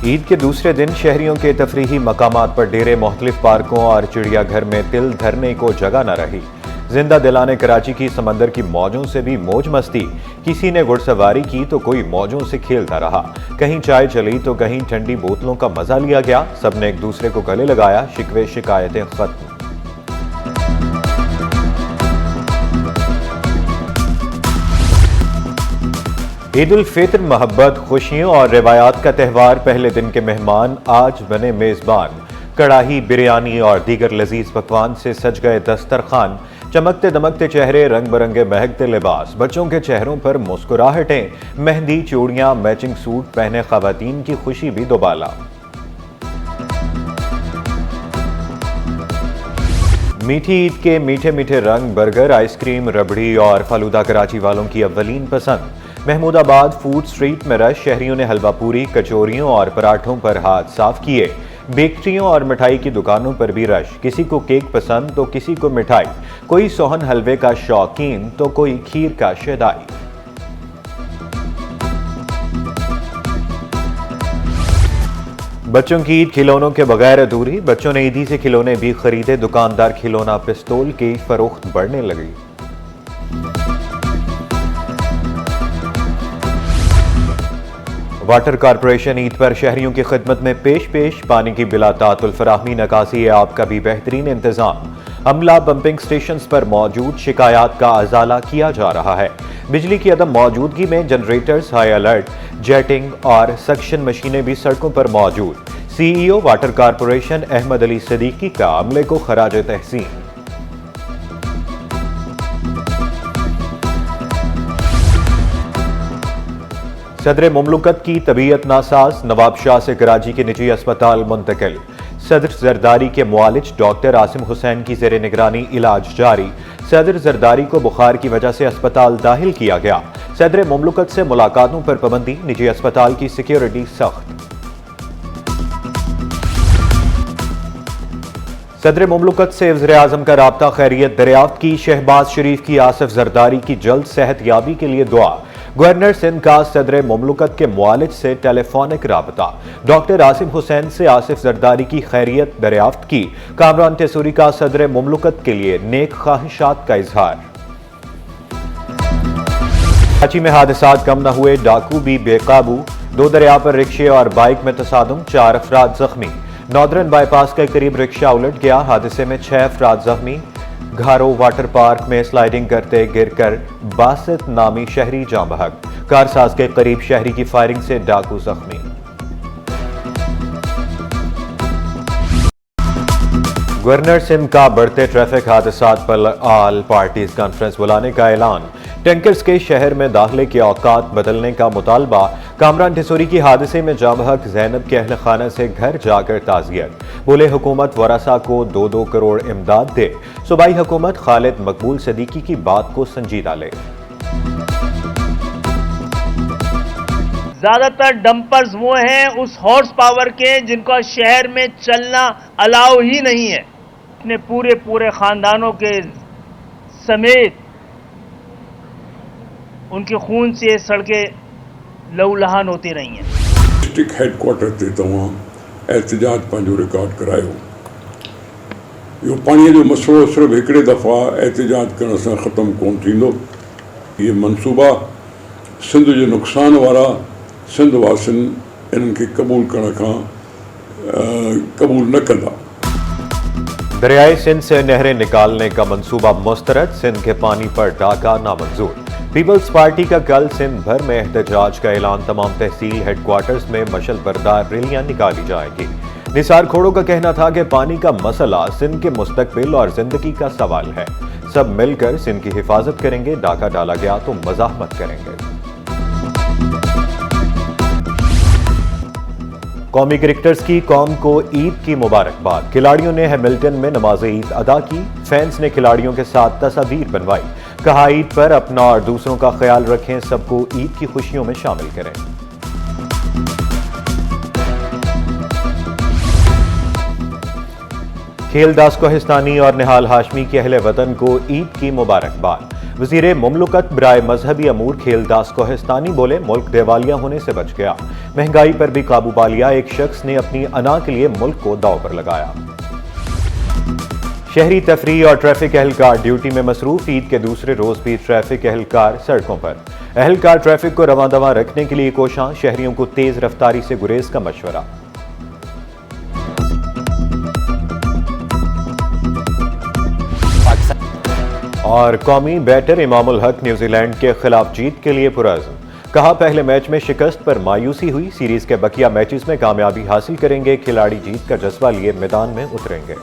ईद के दूसरे दिन शहरियों के तफरीही मकामात पर डेरे मुख्तलिफ पार्कों और चिड़ियाघर में तिल धरने को जगह न रही। जिंदा दिलाने कराची की समंदर की मौजों से भी मौज मस्ती। किसी ने घुड़सवारी की तो कोई मौजों से खेलता रहा। कहीं चाय चली तो कहीं ठंडी बोतलों का मजा लिया गया। सबने एक दूसरे को गले लगाया। शिकवे शिकायतें खत्म। ईद उल फित्र मोहब्बत, खुशियों और रिवायात का त्यौहार। पहले दिन के मेहमान आज बने मेजबान। कड़ाही, बिरयानी और दीगर लजीज पकवान से सज गए दस्तरखान। चमकते दमकते चेहरे, रंग बिरंगे महकते लिबास। बच्चों के चेहरों पर मुस्कुराहटें। मेहंदी, चूड़ियां, मैचिंग सूट पहने खवातीन की खुशी भी दोबाला। मीठी ईद के मीठे मीठे रंग। बर्गर, आइसक्रीम, रबड़ी और फालूदा कराची वालों की अव्वलीन पसंद। महमूदाबाद फूड स्ट्रीट में रश। शहरियों ने हलवा पूरी, कचौरियों और पराठों पर हाथ साफ किए। बेकरियों और मिठाई की दुकानों पर भी रश। किसी को केक पसंद तो किसी को मिठाई। कोई सोहन हलवे का शौकीन तो कोई खीर का शदाई। बच्चों की ईद खिलौनों के बगैर अधूरी। बच्चों ने ईदी से खिलौने भी खरीदे। दुकानदार खिलौना पिस्तौल की फरोख्त बढ़ने लगी। वाटर कॉरपोरेशन ईद पर शहरियों की खिदमत में पेश। पानी की बिला तातुल फराहमी, नकासी आब का भी बेहतरीन इंतजाम। अमला पंपिंग स्टेशन पर मौजूद शिकायत का अजाला किया जा रहा है। बिजली की अदम मौजूदगी में जनरेटर्स हाई अलर्ट। जेटिंग और सक्शन मशीनें भी सड़कों पर मौजूद। CEO water corporation Ahmad Ali Siddiqui का अमले को खराज तहसीन। सदर मुमलुकत की तबीयत नासाज। नवाब शाह से कराची के निजी अस्पताल मुंतकिल। सदर जरदारी के मुआलिज डॉक्टर आसिम हुसैन की जेर निगरानी इलाज जारी। सदर जरदारी को बुखार की वजह से अस्पताल दाखिल किया गया। सदर मुमलुकत से मुलाकातों पर पाबंदी। निजी अस्पताल की सिक्योरिटी सख्त। सदर मुमलुकत से वज़ीर आज़म का राब्ता खैरियत दरियाफ्त की। शहबाज शरीफ की आसिफ जरदारी की जल्द सेहत याबी के लिए दुआ। गवर्नर सिंध का सदर मुमलुकत के मुआलिज से टेलीफोनिक राबता। डॉक्टर आसिम हुसैन से आसिफ जरदारी की खैरियत दरियाफ्त की। कामरान तेसूरी का सदर मुमलुकत के लिए नेक ख्वाहिशात का इजहार। कराची में हादसात कम न हुए, डाकू भी बेकाबू। 2 दरिया पर रिक्शे और बाइक में तसादुम, 4 अफराद जख्मी। नॉर्दर्न बाईपास के करीब रिक्शा उलट गया। हादसे में 6 अफराद जख्मी। घारो वाटर पार्क में स्लाइडिंग करते गिरकर बासित नामी शहरी जाँ बहक। कारसाज के करीब शहरी की फायरिंग से डाकू जख्मी। गवर्नर सिंध का बढ़ते ट्रैफिक हादसात पर ऑल पार्टीज कॉन्फ्रेंस बुलाने का ऐलान। टैंकर्स के शहर में दाखिले के औकात बदलने का मुतालबा। कामरान ठिसोरी की हादसे में जाँ बहक जैनब के अहल खाना से घर जाकर ताज़ियत। बोले हुकूमत वरसा को 2-2 करोड़ इमदाद दे। सूबाई हुकूमत खालिद मकबूल सदीकी की बात को संजीदा ले। ज्यादातर डंपर्स वो हैं उस हॉर्स पावर के जिनका शहर में चलना अलाउ ही नहीं है। अपने पूरे खानदानों के समेत उनके खून से सड़कें लहूलुहान होती रही हैं। डिस्ट्रिक्ट हेडक्वार्टर ते तव्हां एहतजाज पंहिंजो रिकॉर्ड करायो। इहो पाणीअ जो मसइलो सिर्फ़ु हिकिड़े दफ़ा एहतजाज करण सां ख़तमु कोन थींदो। इहे मनसूबा सिंध जे नुक़सान वारा सिंध वासियुनि इन्हनि खे क़बूल करण खां क़बूल न कंदा। दरियाए सिंध से नहरें निकालने का मंसूबा मुस्तरद। सिंध के पानी पर डाका नामंजूर। पीपल्स पार्टी का कल सिंध भर में एहतजाज का ऐलान। तमाम तहसील हेडक्वार्टर्स में मशल बरदार रैलियां निकाली जाएंगी। निसार खोड़ो का कहना था कि पानी का मसला सिंध के मुस्तकबिल और जिंदगी का सवाल है। सब मिलकर सिंध की हिफाजत करेंगे। डाका डाला गया तो मजाहमत करेंगे। कौमी क्रिकेटर्स की कौम को ईद की मुबारकबाद। खिलाड़ियों ने हैमिल्टन में नमाज ईद अदा की। फैंस ने खिलाड़ियों के साथ तस्वीर बनवाई। कहा ईद पर अपना और दूसरों का ख्याल रखें। सबको ईद की खुशियों में शामिल करें। खेलदास कोहिस्तानी और निहाल हाशमी के अहले वतन को ईद की मुबारकबाद। वजीर मुमलकत बराए मजहबी अमूर खेलदास कोहिस्तानी बोले, मुल्क दिवालिया होने से बच गया। महंगाई पर भी काबू पा लिया। एक शख्स ने अपनी अना के लिए मुल्क को दांव पर लगाया। शहरी तफरीह और ट्रैफिक एहलकार ड्यूटी में मसरूफ। ईद के दूसरे रोज भी ट्रैफिक एहलकार सड़कों पर। एहलकार ट्रैफिक को रवां दवां रखने के लिए कोशां। शहरियों को तेज रफ्तारी से गुरेज का मशवरा। और कौमी बैटर इमामुल हक न्यूजीलैंड के खिलाफ जीत के लिए पुरअज़्म। कहा, पहले मैच में शिकस्त पर मायूसी हुई। सीरीज के बकिया मैचेस में कामयाबी हासिल करेंगे। खिलाड़ी जीत का जज्बा लिए मैदान में उतरेंगे।